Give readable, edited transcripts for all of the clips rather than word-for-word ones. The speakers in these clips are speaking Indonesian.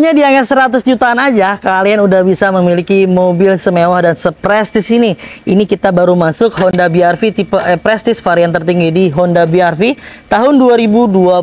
Hanya di angka 100 jutaan aja kalian udah bisa memiliki mobil semewah dan seprestis ini. Ini kita baru masuk Honda BR-V tipe Prestige varian tertinggi di Honda BR-V tahun 2021.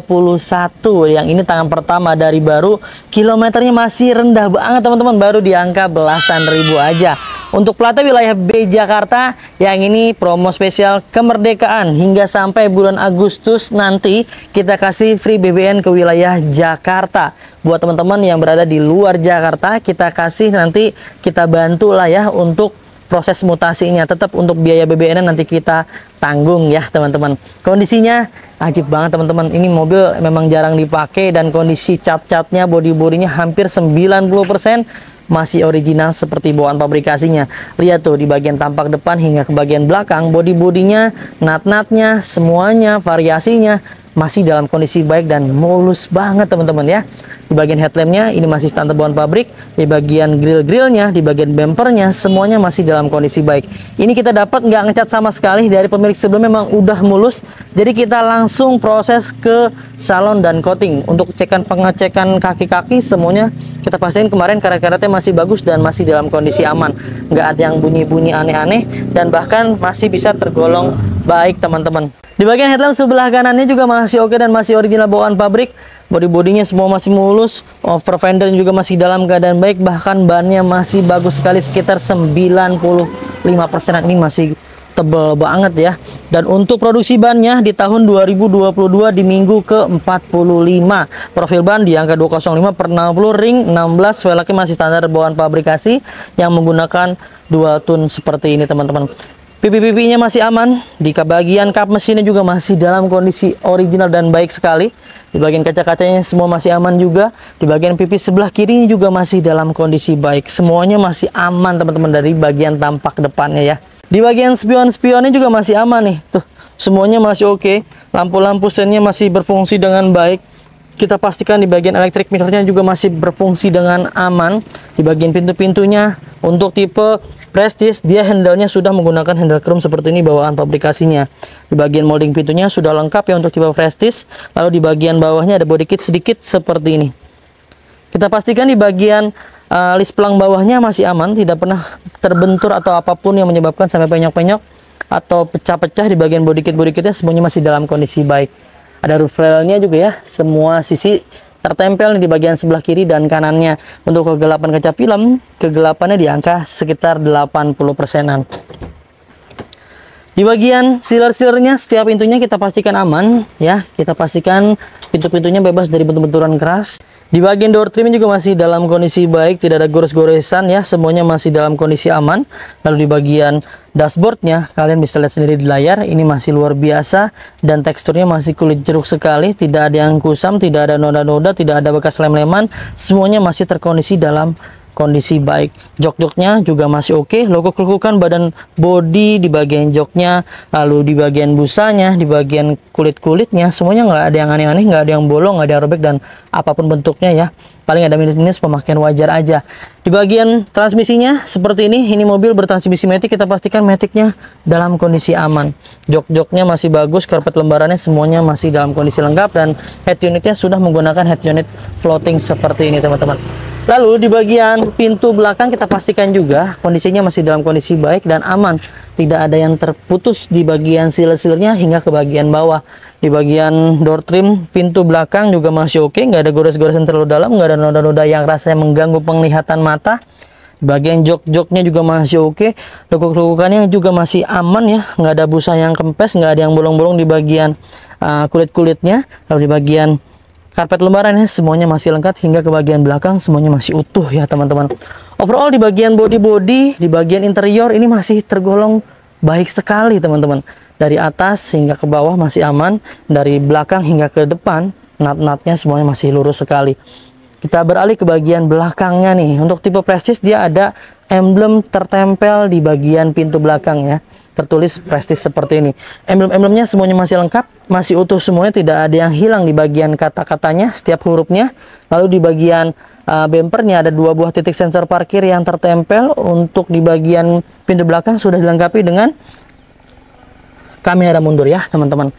Yang ini tangan pertama dari baru, kilometernya masih rendah banget teman-teman, baru di angka belasan ribu aja. Untuk platnya wilayah B Jakarta, yang ini promo spesial kemerdekaan hingga sampai bulan Agustus nanti kita kasih free BBM ke wilayah Jakarta. Buat teman-teman yang berada di luar Jakarta, kita kasih nanti, kita bantu lah ya untuk proses mutasinya. Tetap untuk biaya BBM nanti kita tanggung ya teman-teman. Kondisinya ajib banget teman-teman. Ini mobil memang jarang dipakai dan kondisi cat-catnya, bodi-bodinya hampir 90% masih original seperti bawaan pabrikasinya. Lihat tuh di bagian tampak depan hingga ke bagian belakang, bodi-bodinya, nat-natnya, semuanya, variasinya masih dalam kondisi baik dan mulus banget teman-teman ya. Di bagian headlampnya ini masih standar bawaan pabrik, di bagian grill-grillnya, di bagian bempernya semuanya masih dalam kondisi baik. Ini kita dapat nggak ngecat sama sekali dari pemilik sebelumnya, memang udah mulus. Jadi kita langsung proses ke salon dan coating untuk pengecekan kaki-kaki semuanya kita pastiin kemarin karet-karetnya masih bagus dan masih dalam kondisi aman, nggak ada yang bunyi-bunyi aneh-aneh dan bahkan masih bisa tergolong baik teman-teman. Di bagian headlamp sebelah kanannya juga masih oke dan masih original bawaan pabrik. Bodi-bodinya semua masih mulus, over fender juga masih dalam keadaan baik, bahkan bannya masih bagus sekali sekitar 95%. Ini masih tebal banget ya. Dan untuk produksi bannya di tahun 2022 di minggu ke-45, profil ban di angka 205/60, ring 16, velgnya masih standar bawaan pabrikasi yang menggunakan dual tune seperti ini teman-teman. Pipi-pipinya masih aman, di bagian kap mesinnya juga masih dalam kondisi original dan baik sekali. Di bagian kaca-kacanya semua masih aman juga. Di bagian pipi sebelah kiri juga masih dalam kondisi baik. Semuanya masih aman teman-teman dari bagian tampak depannya ya. Di bagian spion-spionnya juga masih aman nih. Tuh, semuanya masih oke. Lampu-lampu sennya masih berfungsi dengan baik. Kita pastikan di bagian elektrik mirrornya juga masih berfungsi dengan aman. Di bagian pintu-pintunya untuk tipe Prestige, dia handle-nya sudah menggunakan handle chrome seperti ini bawaan pabrikasinya. Di bagian molding pintunya sudah lengkap ya untuk tipe Prestige. Lalu di bagian bawahnya ada body kit sedikit seperti ini. Kita pastikan di bagian list pelang bawahnya masih aman, tidak pernah terbentur atau apapun yang menyebabkan sampai penyok-penyok atau pecah-pecah. Di bagian body kitnya semuanya masih dalam kondisi baik. Ada roof rail-nya juga ya, semua sisi tertempel di bagian sebelah kiri dan kanannya. Untuk kegelapan kaca film, kegelapannya di angka sekitar 80%-an. Di bagian sealer-sealernya, setiap pintunya kita pastikan aman ya. Kita pastikan pintu-pintunya bebas dari bentur-benturan keras. Di bagian door trim juga masih dalam kondisi baik, tidak ada gores-goresan ya, semuanya masih dalam kondisi aman. Lalu di bagian dashboardnya, kalian bisa lihat sendiri di layar, ini masih luar biasa dan teksturnya masih kulit jeruk sekali, tidak ada yang kusam, tidak ada noda-noda, tidak ada bekas lem-leman, semuanya masih terkondisi dalam kondisi baik. Jok-joknya juga masih oke. Lekuk-lekukan badan bodi di bagian joknya, lalu di bagian busanya, di bagian kulit-kulitnya semuanya nggak ada yang aneh-aneh, nggak ada yang bolong, nggak ada yang robek dan apapun bentuknya ya. Paling ada minus-minus pemakaian wajar aja. Di bagian transmisinya seperti ini mobil bertransmisi matic, kita pastikan maticnya dalam kondisi aman. Jok-joknya masih bagus, karpet lembarannya semuanya masih dalam kondisi lengkap dan head unitnya sudah menggunakan head unit floating seperti ini teman-teman. Lalu di bagian pintu belakang kita pastikan juga kondisinya masih dalam kondisi baik dan aman. Tidak ada yang terputus di bagian sealer-sealernya hingga ke bagian bawah. Di bagian door trim pintu belakang juga masih oke, nggak ada gores-goresan terlalu dalam, nggak ada noda-noda yang rasanya mengganggu penglihatan mata. Di bagian jok-joknya juga masih oke, lekuk-lekukannya juga masih aman ya, nggak ada busa yang kempes, nggak ada yang bolong-bolong di bagian kulit-kulitnya. Lalu di bagian karpet lembarannya semuanya masih lengkap hingga ke bagian belakang semuanya masih utuh ya teman-teman. Overall di bagian body, di bagian interior ini masih tergolong baik sekali teman-teman. Dari atas hingga ke bawah masih aman, dari belakang hingga ke depan nat-natnya semuanya masih lurus sekali. Kita beralih ke bagian belakangnya nih. Untuk tipe Prestige dia ada emblem tertempel di bagian pintu belakang ya, tertulis Prestige seperti ini. Emblem-emblemnya semuanya masih lengkap, masih utuh semuanya, tidak ada yang hilang di bagian kata-katanya, setiap hurufnya. Lalu di bagian bempernya ada 2 buah titik sensor parkir yang tertempel. Untuk di bagian pintu belakang sudah dilengkapi dengan kamera mundur ya teman-teman.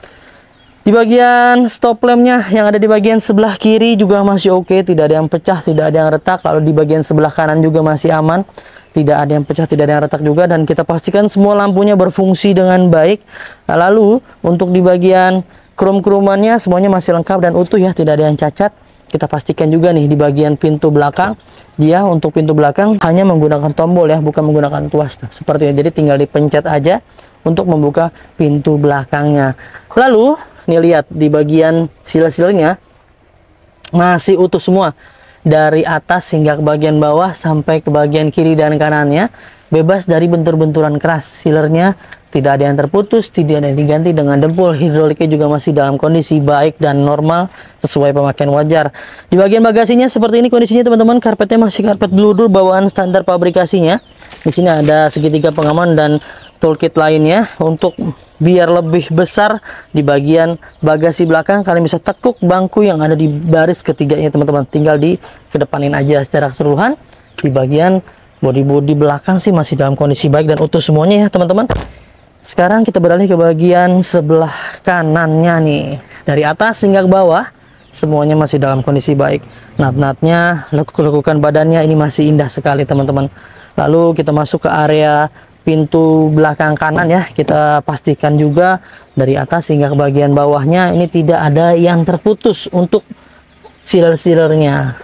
Di bagian stop lampnya yang ada di bagian sebelah kiri juga masih oke, tidak ada yang pecah, tidak ada yang retak. Lalu di bagian sebelah kanan juga masih aman, tidak ada yang pecah, tidak ada yang retak juga. Dan kita pastikan semua lampunya berfungsi dengan baik. Lalu untuk di bagian krom-kromannya semuanya masih lengkap dan utuh ya, tidak ada yang cacat. Kita pastikan juga nih di bagian pintu belakang, dia untuk pintu belakang hanya menggunakan tombol ya, bukan menggunakan tuas tuh, seperti ini. Jadi tinggal dipencet aja untuk membuka pintu belakangnya. Lalu nih lihat di bagian seal-sealnya masih utuh semua, dari atas hingga ke bagian bawah sampai ke bagian kiri dan kanannya, bebas dari bentur-benturan keras. Sealernya tidak ada yang terputus, tidak ada yang diganti dengan dempul. Hidroliknya juga masih dalam kondisi baik dan normal sesuai pemakaian wajar. Di bagian bagasinya seperti ini kondisinya teman-teman. Karpetnya masih karpet bludur bawaan standar pabrikasinya. Di sini ada segitiga pengaman dan toolkit lainnya. Untuk biar lebih besar di bagian bagasi belakang, kalian bisa tekuk bangku yang ada di baris ketiganya teman-teman. Tinggal di kedepanin aja. Secara keseluruhan di bagian bodi-bodi belakang sih masih dalam kondisi baik dan utuh semuanya ya teman-teman. Sekarang kita beralih ke bagian sebelah kanannya nih. Dari atas hingga ke bawah semuanya masih dalam kondisi baik. Nat-natnya, lekuk-lekukan badannya ini masih indah sekali teman-teman. Lalu kita masuk ke area pintu belakang kanan ya. Kita pastikan juga dari atas hingga ke bagian bawahnya ini tidak ada yang terputus untuk sealer-sealernya.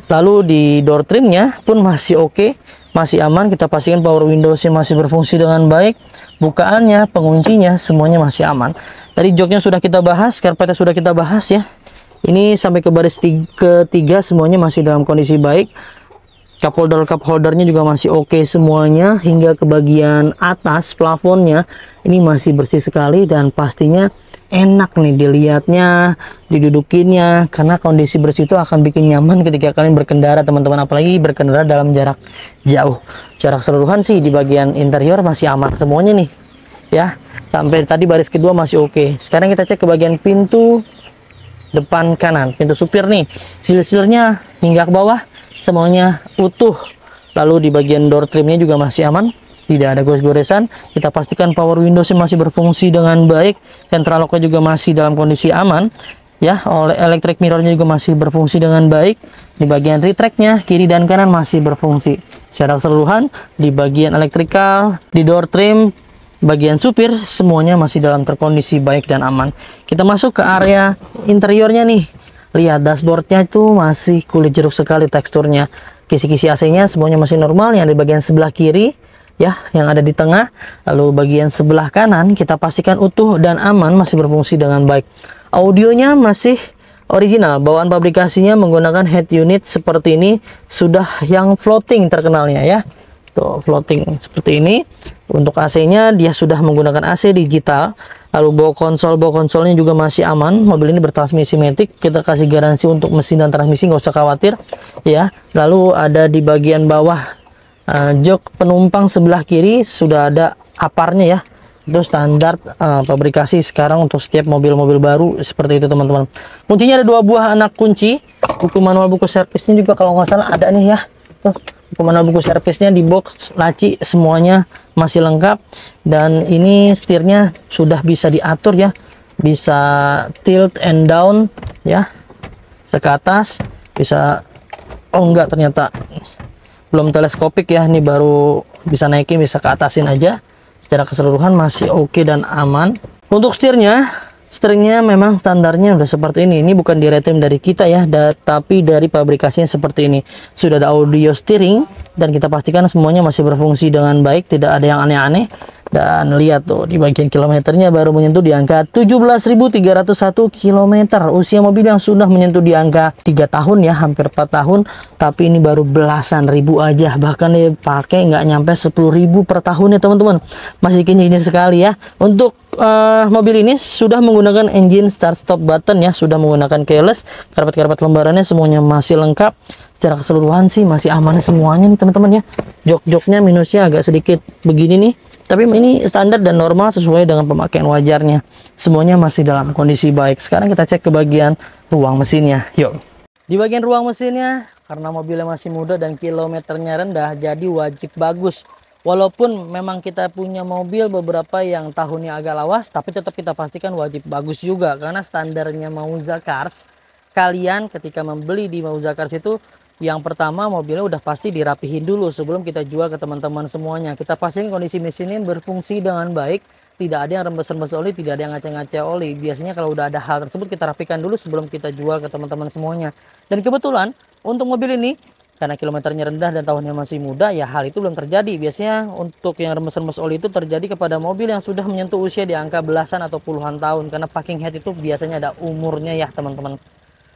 Lalu di door trimnya pun masih oke, masih aman. Kita pastikan power windowsnya masih berfungsi dengan baik, bukaannya, penguncinya semuanya masih aman. Tadi joknya sudah kita bahas, karpetnya sudah kita bahas ya. Ini sampai ke baris ketiga semuanya masih dalam kondisi baik. Cup holdernya juga masih oke semuanya, hingga ke bagian atas plafonnya ini masih bersih sekali dan pastinya enak nih dilihatnya, didudukinnya, karena kondisi bersih itu akan bikin nyaman ketika kalian berkendara teman-teman, apalagi berkendara dalam jarak jauh. Secara keseluruhan sih di bagian interior masih aman semuanya nih ya, sampai tadi baris kedua masih oke. Sekarang kita cek ke bagian pintu depan kanan, pintu supir nih, seal-sealernya hingga ke bawah semuanya utuh. Lalu di bagian door trimnya juga masih aman, tidak ada gores-goresan. Kita pastikan power windowsnya masih berfungsi dengan baik, central locknya juga masih dalam kondisi aman ya. Oleh electric mirrornya juga masih berfungsi dengan baik. Di bagian retracknya kiri dan kanan masih berfungsi. Secara keseluruhan di bagian electrical, di door trim, bagian supir semuanya masih dalam terkondisi baik dan aman. Kita masuk ke area interiornya nih. Lihat dashboardnya itu masih kulit jeruk sekali teksturnya. Kisi-kisi AC-nya semuanya masih normal. Yang di bagian sebelah kiri ya, yang ada di tengah. Lalu bagian sebelah kanan kita pastikan utuh dan aman, masih berfungsi dengan baik. Audionya masih original, bawaan pabrikasinya menggunakan head unit seperti ini, sudah yang floating terkenalnya ya. Tuh, floating seperti ini. Untuk AC-nya dia sudah menggunakan AC digital. Lalu bawa konsolnya juga masih aman. Mobil ini bertransmisi matic. Kita kasih garansi untuk mesin dan transmisi, nggak usah khawatir ya. Lalu ada di bagian bawah jok penumpang sebelah kiri sudah ada aparnya ya. Itu standar pabrikasi sekarang untuk setiap mobil-mobil baru seperti itu teman-teman. Kuncinya ada 2 buah anak kunci. Buku manual, buku servisnya juga kalau nggak salah ada nih ya. Tuh, buku manual, buku servisnya di box, laci semuanya masih lengkap. Dan ini setirnya sudah bisa diatur ya, bisa tilt and down ya, bisa ke atas, bisa, oh enggak, ternyata belum teleskopik ya, ini baru bisa naikin, bisa ke atasin aja. Secara keseluruhan masih oke dan aman. Untuk setirnya memang standarnya udah seperti ini. Ini bukan diretem dari kita ya, tapi dari pabrikasinya seperti ini. Sudah ada audio steering dan kita pastikan semuanya masih berfungsi dengan baik, tidak ada yang aneh-aneh. Dan lihat tuh di bagian kilometernya baru menyentuh di angka 17.301 km. Usia mobil yang sudah menyentuh di angka 3 tahun ya, hampir 4 tahun. Tapi ini baru belasan ribu aja, bahkan dipakai nggak nyampe 10.000 per tahun ya teman-teman. Masih kincir sekali ya. Untuk mobil ini sudah menggunakan engine start stop button ya, sudah menggunakan keyless. Karpet-karpet lembarannya semuanya masih lengkap. Secara keseluruhan sih masih aman semuanya nih teman-teman ya. Jok-joknya minusnya agak sedikit begini nih, tapi ini standar dan normal sesuai dengan pemakaian wajarnya. Semuanya masih dalam kondisi baik. Sekarang kita cek ke bagian ruang mesinnya. Yuk. Di bagian ruang mesinnya, karena mobilnya masih muda dan kilometernya rendah, jadi wajib bagus Walaupun memang kita punya mobil beberapa yang tahunnya agak lawas, tapi tetap kita pastikan wajib bagus juga. Karena standarnya Mauza Cars, kalian ketika membeli di Mauza Cars itu, yang pertama mobilnya udah pasti dirapihin dulu sebelum kita jual ke teman-teman semuanya. Kita pastikan kondisi mesinnya berfungsi dengan baik, tidak ada yang rembes-rembes oli, tidak ada yang ngaceng-ngaceng oli. Biasanya kalau udah ada hal tersebut kita rapikan dulu sebelum kita jual ke teman-teman semuanya. Dan kebetulan untuk mobil ini, karena kilometernya rendah dan tahunnya masih muda, ya hal itu belum terjadi. Biasanya untuk yang remes-remes oli itu terjadi kepada mobil yang sudah menyentuh usia di angka belasan atau puluhan tahun, karena packing head itu biasanya ada umurnya ya teman-teman.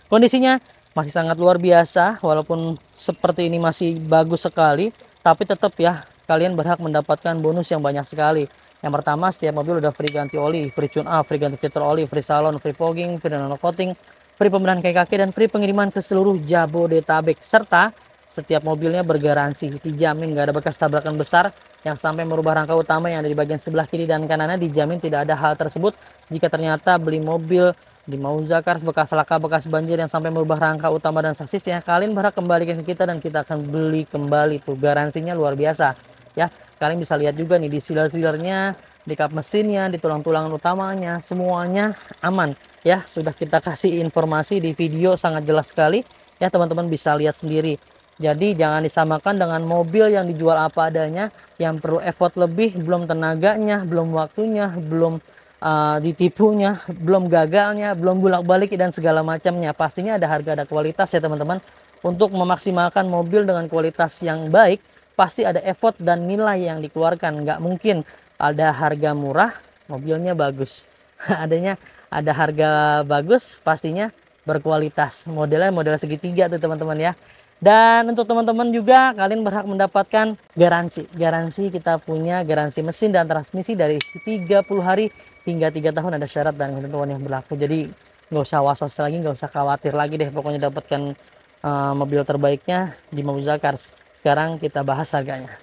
Kondisinya masih sangat luar biasa, walaupun seperti ini masih bagus sekali, tapi tetap ya kalian berhak mendapatkan bonus yang banyak sekali. Yang pertama, setiap mobil udah free ganti oli, free tune up, free ganti filter oli, free salon, free fogging, free nano coating, free pembenahan kaki-kaki, dan free pengiriman ke seluruh Jabodetabek. Serta setiap mobilnya bergaransi, dijamin nggak ada bekas tabrakan besar yang sampai merubah rangka utama yang ada di bagian sebelah kiri dan kanannya. Dijamin tidak ada hal tersebut. Jika ternyata beli mobil di Mauza Cars bekas laka, bekas banjir yang sampai merubah rangka utama dan saksisnya, kalian berhak kembalikan ke kita dan kita akan beli kembali. Tuh garansinya luar biasa ya. Kalian bisa lihat juga nih di sealer-sealernya, di kap mesinnya, di tulang-tulangan utamanya, semuanya aman ya. Sudah kita kasih informasi di video sangat jelas sekali ya, teman-teman bisa lihat sendiri. Jadi jangan disamakan dengan mobil yang dijual apa adanya, yang perlu effort lebih, belum tenaganya, belum waktunya, belum ditipunya, belum gagalnya, belum bolak-balik dan segala macamnya. Pastinya ada harga, ada kualitas ya teman-teman. Untuk memaksimalkan mobil dengan kualitas yang baik, pasti ada effort dan nilai yang dikeluarkan. Nggak mungkin ada harga murah, mobilnya bagus. Ada harga bagus, pastinya berkualitas. Modelnya model segitiga tuh teman-teman ya. Dan untuk teman-teman juga, kalian berhak mendapatkan garansi. Garansi kita punya garansi mesin dan transmisi dari 30 hari hingga 3 tahun, ada syarat dan ketentuan yang berlaku. Jadi nggak usah was-was lagi, nggak usah khawatir lagi deh. Pokoknya dapatkan mobil terbaiknya di Mauza Cars. Sekarang kita bahas harganya.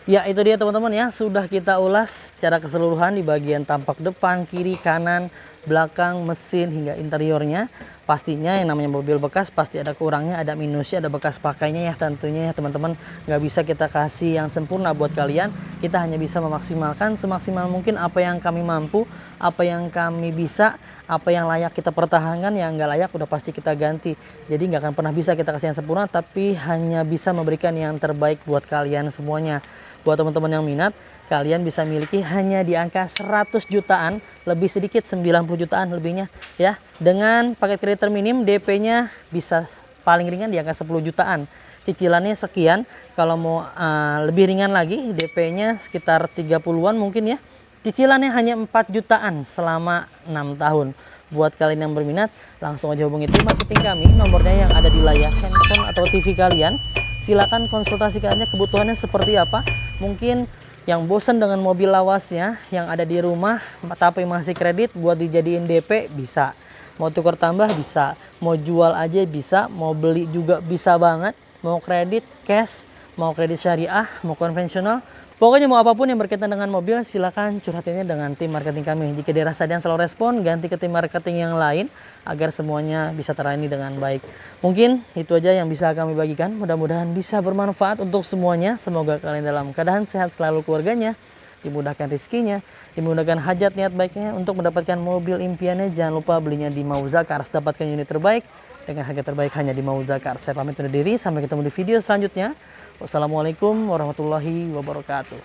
Ya itu dia teman-teman ya, sudah kita ulas secara keseluruhan di bagian tampak depan, kiri, kanan, belakang, mesin hingga interiornya. Pastinya yang namanya mobil bekas pasti ada kurangnya, ada minusnya, ada bekas pakainya ya tentunya ya teman-teman. Nggak bisa kita kasih yang sempurna buat kalian, kita hanya bisa memaksimalkan semaksimal mungkin apa yang kami mampu, apa yang kami bisa, apa yang layak kita pertahankan, yang nggak layak udah pasti kita ganti. Jadi nggak akan pernah bisa kita kasih yang sempurna, tapi hanya bisa memberikan yang terbaik buat kalian semuanya. Buat teman-teman yang minat, kalian bisa miliki hanya di angka 100 jutaan, lebih sedikit 90 jutaan lebihnya ya. Dengan paket kredit terminim, DP-nya bisa paling ringan di angka 10 jutaan. Cicilannya sekian, kalau mau lebih ringan lagi, DP-nya sekitar 30-an mungkin ya. Cicilannya hanya 4 jutaan selama 6 tahun. Buat kalian yang berminat, langsung aja hubungi tim marketing kami, nomornya yang ada di layar handphone atau TV kalian. Silakan konsultasikan aja kebutuhannya seperti apa. Mungkin yang bosan dengan mobil lawasnya yang ada di rumah tapi masih kredit buat dijadiin DP bisa. Mau tukar tambah bisa, mau jual aja bisa, mau beli juga bisa banget. Mau kredit cash, mau kredit syariah, mau konvensional, pokoknya mau apapun yang berkaitan dengan mobil silakan curhatinnya dengan tim marketing kami. Jika dirasa ada yang selalu respon, ganti ke tim marketing yang lain agar semuanya bisa terlayani dengan baik. Mungkin itu aja yang bisa kami bagikan. Mudah-mudahan bisa bermanfaat untuk semuanya. Semoga kalian dalam keadaan sehat selalu, keluarganya dimudahkan rezekinya, dimudahkan hajat niat baiknya untuk mendapatkan mobil impiannya. Jangan lupa belinya di Mauza Cars, dapatkan unit terbaik dengan harga terbaik hanya di Mauza Cars. Saya pamit undur diri, sampai ketemu di video selanjutnya. Wassalamualaikum warahmatullahi wabarakatuh.